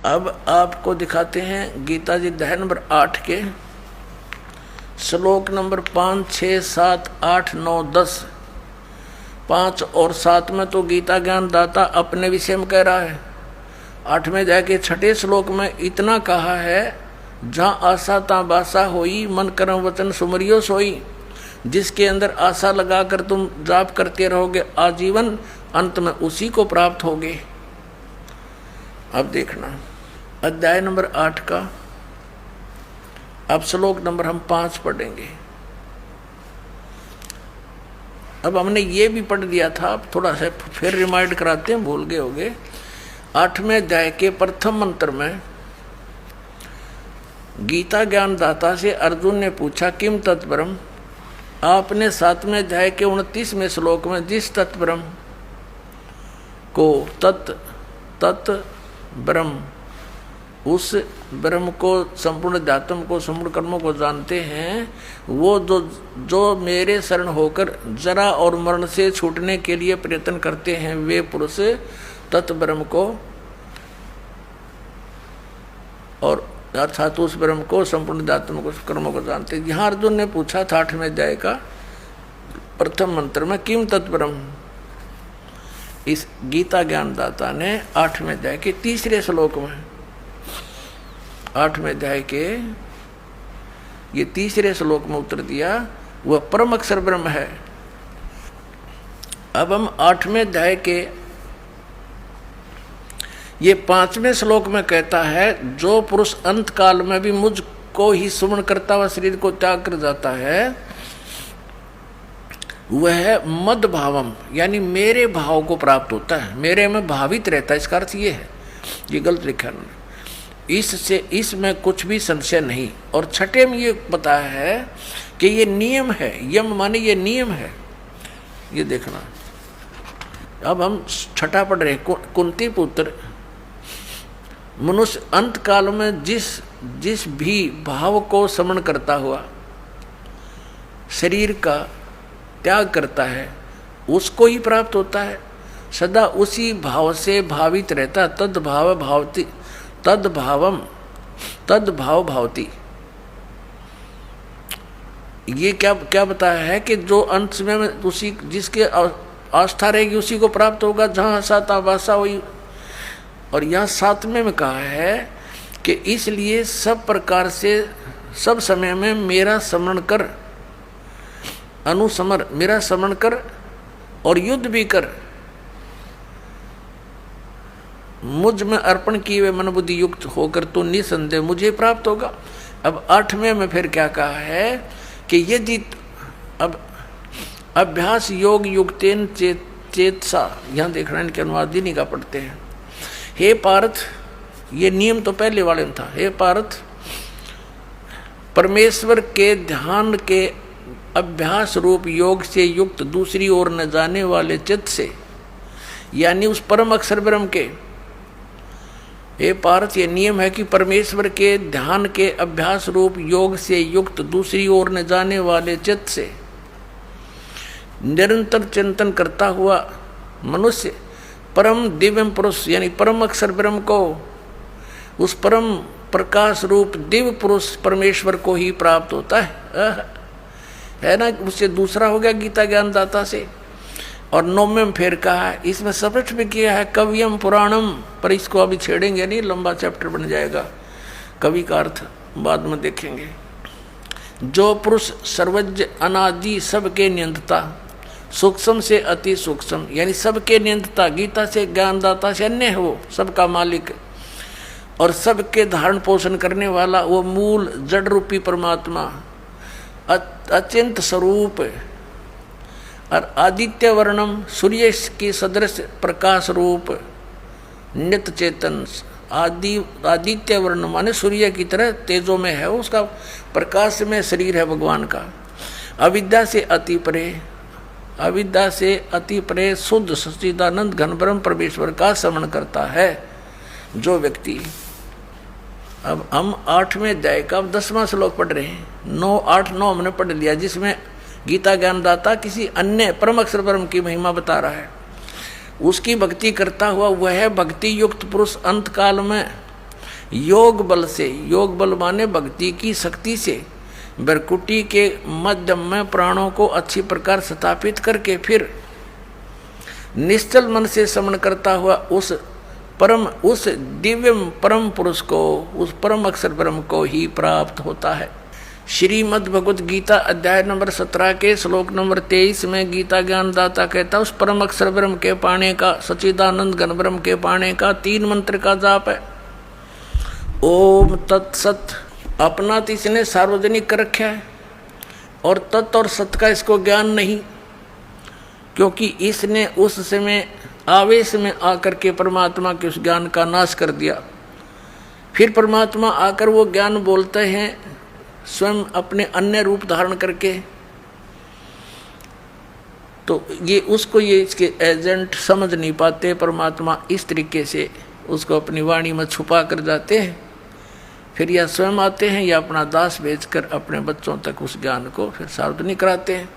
अब आपको दिखाते हैं गीता जी अध्याय नंबर 8 के श्लोक नंबर 5, 6, 7, 8, 9, 10। 5 और 7 में तो गीता ज्ञान दाता अपने विषय में कह रहा है। 8वें जाके 6ठे श्लोक में इतना कहा है, जहाँ आशा ता बासा होई, मन कर्म वचन सुमरियो सोई। जिसके अंदर आशा लगाकर तुम जाप करते रहोगे आजीवन, अंत में उसी को प्राप्त होगे। अब देखना अध्याय नंबर 8 का अब श्लोक नंबर हम 5 पढ़ेंगे। अब हमने ये भी पढ़ दिया था, अब थोड़ा सा फिर रिमाइंड कराते हैं, भूल गए होंगे। 8वें अध्याय के प्रथम मंत्र में गीता ज्ञान दाता से अर्जुन ने पूछा किम तत्परम। आपने 7वें अध्याय के 29वें श्लोक में जिस तत्परम को तत् ब्रह्म, उस ब्रह्म को, संपूर्ण अध्यात्म को, संपूर्ण कर्मों को जानते हैं, वो जो मेरे शरण होकर जरा और मरण से छूटने के लिए प्रयत्न करते हैं, वे पुरुष तत् ब्रह्म को, और अर्थात उस ब्रह्म को, संपूर्ण अध्यात्म को, कर्मों को जानते हैं। यहाँ अर्जुन ने पूछा था 8वें अध्याय का प्रथम मंत्र में किम तत्ब्रह्म। इस गीता ज्ञानदाता ने 8वें अध्याय के 3रे श्लोक में, 8वें अध्याय के ये 3रे श्लोक में उत्तर दिया, वह परम अक्षर ब्रह्म है। अब हम 8वें अध्याय के ये 5वें श्लोक में कहता है, जो पुरुष अंत काल में भी मुझको ही सुमरण करता हुआ शरीर को त्याग कर जाता है, वह मद भावम, यानी मेरे भाव को प्राप्त होता है, मेरे में भावित रहता है। इसका अर्थ ये है, ये गलत लिखा है उन्होंने, इससे इसमें कुछ भी संशय नहीं। और 6ठे में ये बताया है कि ये नियम है, यम माने ये नियम है। ये देखना, अब हम 6ठा पढ़ रहे हैं। कुंती पुत्र, मनुष्य अंत काल में जिस भी भाव को समरण करता हुआ शरीर का त्याग करता है, उसको ही प्राप्त होता है। सदा उसी भाव से भावित रहता, तद भाव भावती, तद भावम तद भाव भावती। ये क्या बताया है कि जो अंत में उसी जिसके आस्था रहेगी उसी को प्राप्त होगा, जहाँ साता वासा हुई। और यहाँ 7वें में कहा है कि इसलिए सब प्रकार से सब समय में मेरा स्मरण कर, अनुसमर, मेरा स्मरण कर और युद्ध भी कर, मुझ में अर्पण किए हुए मन बुद्धि युक्त होकर तो निसंदेह मुझे प्राप्त होगा। अब 8वें में फिर क्या कहा है कि यदि अब अभ्यास योग युक्तेन चेतसा, यहाँ देखना इनके अनुवाद ही नहीं का पढ़ते हैं। हे पार्थ, ये नियम तो पहले वाले में था। हे पार्थ, परमेश्वर के ध्यान के अभ्यास रूप योग से युक्त दूसरी ओर न जाने वाले चित्त से, यानी उस परम अक्षर ब्रह्म के, हे पार्थ, ये नियम है कि परमेश्वर के ध्यान के अभ्यास रूप योग से युक्त दूसरी ओर न जाने वाले चित्त से निरंतर चिंतन करता हुआ मनुष्य परम दिव्य पुरुष, यानी परम अक्षर ब्रह्म को, उस परम प्रकाश रूप दिव्य पुरुष परमेश्वर को ही प्राप्त होता है ना। उससे दूसरा हो गया गीता ज्ञानदाता से। और 9वें में फिर कहा है, इसमें स्पष्ट भी किया है कवियम पुराणम, पर इसको अभी छेड़ेंगे नहीं, लंबा चैप्टर बन जाएगा। कवि का अर्थ बाद में देखेंगे। जो पुरुष सर्वज्ञ अनादि सबके नियंत्ता, सूक्ष्म से अति सूक्ष्म, यानी सबके नियंत्ता, गीता से ज्ञानदाता से अन्य है, वो सबका मालिक और सबके धारण पोषण करने वाला, वो मूल जड़ रूपी परमात्मा, अचिंत स्वरूप और आदित्य वर्णम, सूर्य की सदृश प्रकाश रूप, नित्य चेतन, आदित्य वर्ण माने सूर्य की तरह तेजो में है, उसका प्रकाश में शरीर है भगवान का। अविद्या से अति परे, अविद्या से अति परे शुद्ध सच्चिदानंद घन ब्रह्म परमेश्वर का स्मरण करता है जो व्यक्ति। अब हम 8वें अध्याय का 10वां श्लोक पढ़ रहे हैं। 9, 8, 9 हमने पढ़ लिया, जिसमें गीता ज्ञानदाता किसी अन्य परम अक्षर ब्रह्म की महिमा बता रहा है। उसकी भक्ति करता हुआ वह भक्ति युक्त पुरुष अंत काल में योग बल से, योग बल माने भक्ति की शक्ति से, बरकुटी के मध्यम में प्राणों को अच्छी प्रकार स्थापित करके फिर निश्चल मन से समन करता हुआ उस दिव्य परम पुरुष को, उस परम अक्षर ब्रह्म को ही प्राप्त होता है। श्रीमद् भगवत गीता अध्याय नंबर 17 के श्लोक नंबर 23 में गीता ज्ञानदाता कहता है उस परम अक्षर ब्रह्म के पाने का, सच्चिदानंद घन ब्रह्म के पाने का 3 मंत्र का जाप है। ओम तत्सत, अपना तो इसने सार्वजनिक कर रखा है, और तत् और सत का इसको ज्ञान नहीं, क्योंकि इसने उस समय आवेश में आकर के परमात्मा के उस ज्ञान का नाश कर दिया। फिर परमात्मा आकर वो ज्ञान बोलते हैं स्वयं अपने अन्य रूप धारण करके, तो ये उसको ये इसके एजेंट समझ नहीं पाते। परमात्मा इस तरीके से उसको अपनी वाणी में छुपा कर जाते हैं, फिर या स्वयं आते हैं या अपना दास भेजकर अपने बच्चों तक उस ज्ञान को फिर सार्वजनिक कराते हैं।